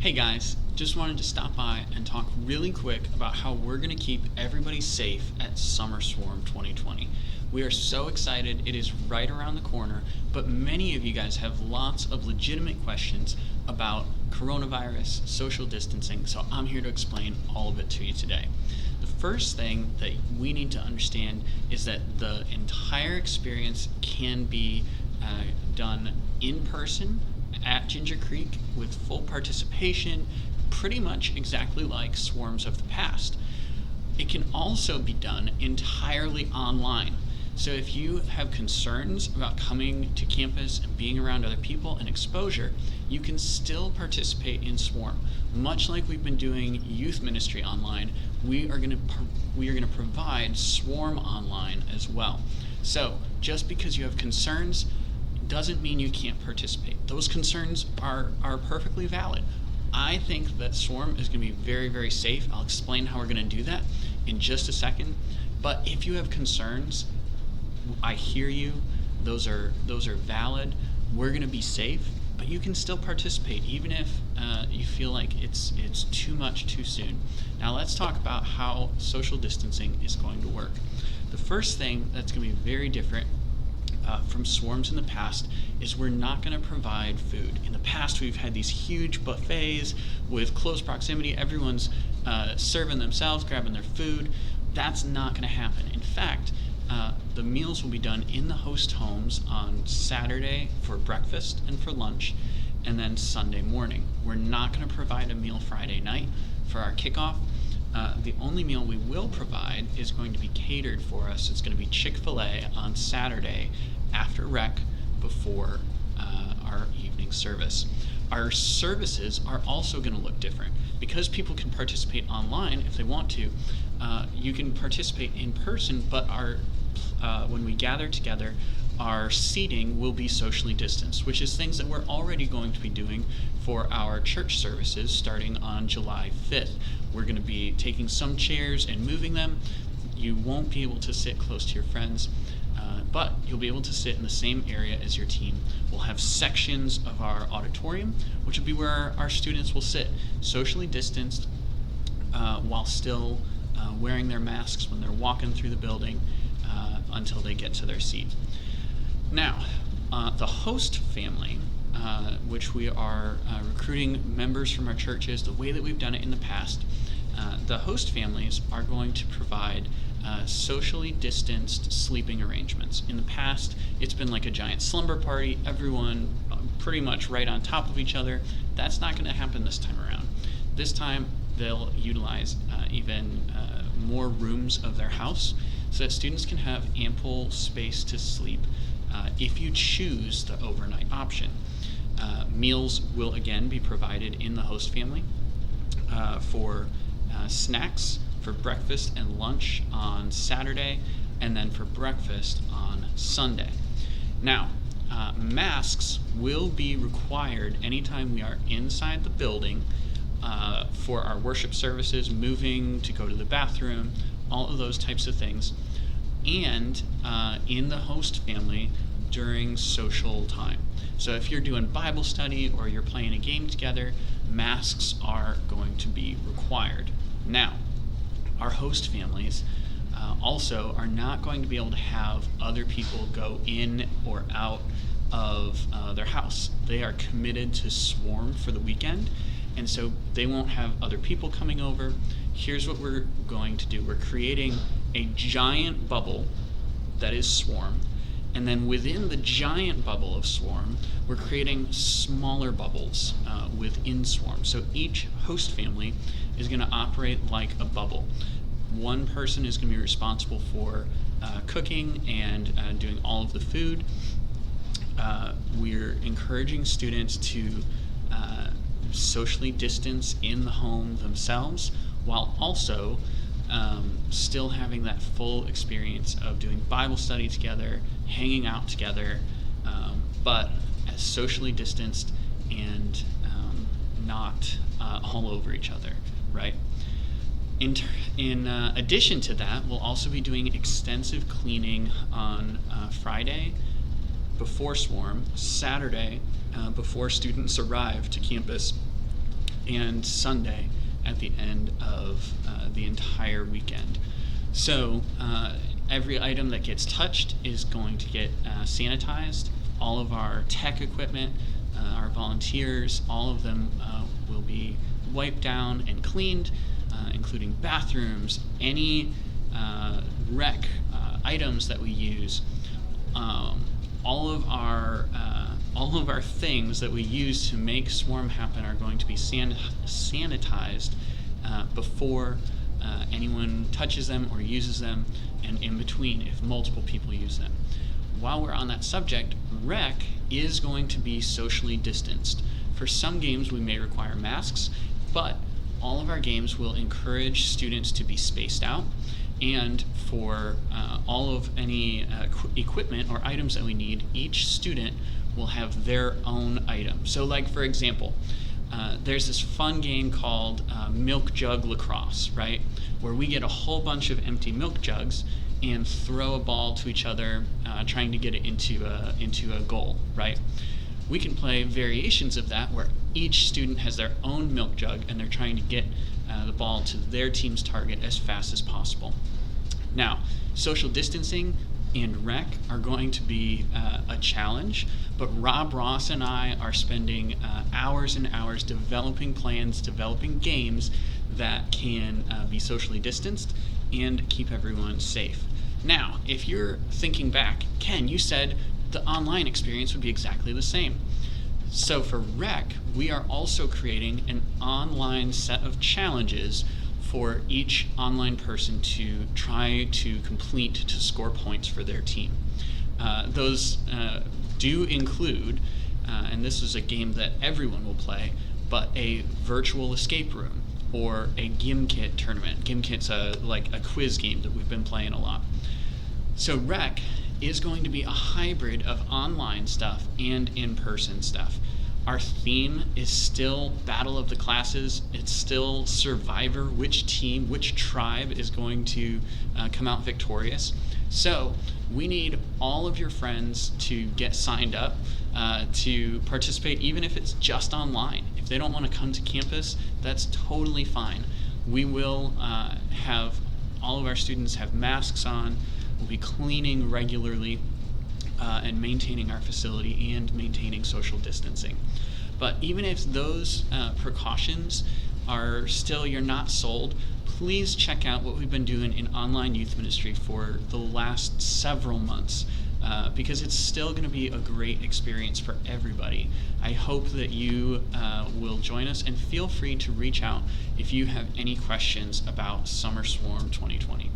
Hey guys, just wanted to stop by and talk really quick about how we're going to keep everybody safe at Summer Swarm 2020. We are so excited, it is right around the corner, but many of you guys have lots of legitimate questions about coronavirus, social distancing, so I'm here to explain all of it to you today. The first thing that we need to understand is that the entire experience can be done in person at Ginger Creek with full participation, pretty much exactly like swarms of the past. It can also be done entirely online. So if you have concerns about coming to campus and being around other people and exposure, you can still participate in Swarm. Much like we've been doing youth ministry online, we are going to provide Swarm online as well. So just because you have concerns doesn't mean you can't participate. Those concerns are perfectly valid. I think that Swarm is going to be very, very safe. I'll explain how we're going to do that in just a second. But if you have concerns, I hear you. Those are valid. We're going to be safe, but you can still participate even if you feel like it's too much too soon. Now let's talk about how social distancing is going to work. The first thing that's going to be very different from swarms in the past is we're not going to provide food. In the past, we've had these huge buffets with close proximity. Everyone's serving themselves, grabbing their food. That's not going to happen. In fact, the meals will be done in the host homes on Saturday for breakfast and for lunch, and then Sunday morning. We're not going to provide a meal Friday night for our kickoff. The only meal we will provide is going to be catered for us. It's going to be Chick-fil-A on Saturday after rec before our evening service. Our services are also going to look different. Because people can participate online if they want to, you can participate in person, but when we gather together, our seating will be socially distanced, which is things that we're already going to be doing for our church services starting on July 5th. We're going to be taking some chairs and moving them. You won't be able to sit close to your friends, but you'll be able to sit in the same area as your team. We'll have sections of our auditorium, which will be where our students will sit, socially distanced, while still wearing their masks when they're walking through the building until they get to their seat. Now, the host family, which we are recruiting members from our churches the way that we've done it in the past, the host families are going to provide socially distanced sleeping arrangements. In the past, it's been like a giant slumber party, everyone pretty much right on top of each other. That's not going to happen this time around. This time, they'll utilize even more rooms of their house so that students can have ample space to sleep if you choose the overnight option. Meals will again be provided in the host family for snacks for breakfast and lunch on Saturday, and then for breakfast on Sunday. Now, masks will be required anytime we are inside the building for our worship services, moving to go to the bathroom, all of those types of things, and in the host family during social time. So if you're doing Bible study or you're playing a game together, masks are going to be required. Now, our host families also are not going to be able to have other people go in or out of their house. They are committed to Swarm for the weekend, and so they won't have other people coming over. Here's what we're going to do. We're creating a giant bubble that is Swarm, and then within the giant bubble of Swarm, we're creating smaller bubbles within Swarm. So each host family is going to operate like a bubble. One person is going to be responsible for cooking and doing all of the food. We're encouraging students to socially distance in the home themselves, while also still having that full experience of doing Bible study together, hanging out together, but as socially distanced and not all over each other, right? In addition to that, we'll also be doing extensive cleaning on Friday before Swarm, Saturday before students arrive to campus, and Sunday at the end of the entire weekend. So every item that gets touched is going to get sanitized. All of our tech equipment, our volunteers, all of them will be wiped down and cleaned, including bathrooms, any rec items that we use. All of our things that we use to make Swarm happen are going to be sanitized before anyone touches them or uses them, and in between if multiple people use them. While we're on that subject, rec is going to be socially distanced. For some games we may require masks, but all of our games will encourage students to be spaced out, and for all of any equipment or items that we need, each student will have their own item. So like, for example, there's this fun game called Milk Jug Lacrosse, right? Where we get a whole bunch of empty milk jugs and throw a ball to each other, trying to get it into a goal, right? We can play variations of that where each student has their own milk jug and they're trying to get the ball to their team's target as fast as possible. Now, social distancing and rec are going to be a challenge, but Rob Ross and I are spending hours and hours developing plans, developing games that can be socially distanced and keep everyone safe. Now, if you're thinking back, Ken, you said the online experience would be exactly the same. So for rec, we are also creating an online set of challenges for each online person to try to complete to score points for their team. Those do include, and this is a game that everyone will play, but a virtual escape room or a Gimkit tournament. Gimkit's like a quiz game that we've been playing a lot. So rec is going to be a hybrid of online stuff and in-person stuff. Our theme is still Battle of the Classes. It's still Survivor, which team, which tribe is going to come out victorious. So we need all of your friends to get signed up to participate, even if it's just online. If they don't want to come to campus, that's totally fine. We will have all of our students have masks on. We'll be cleaning regularly and maintaining our facility and maintaining social distancing. But even if those precautions are still, you're not sold, please check out what we've been doing in online youth ministry for the last several months, because it's still going to be a great experience for everybody. I hope that you will join us, and feel free to reach out if you have any questions about Summer Swarm 2020.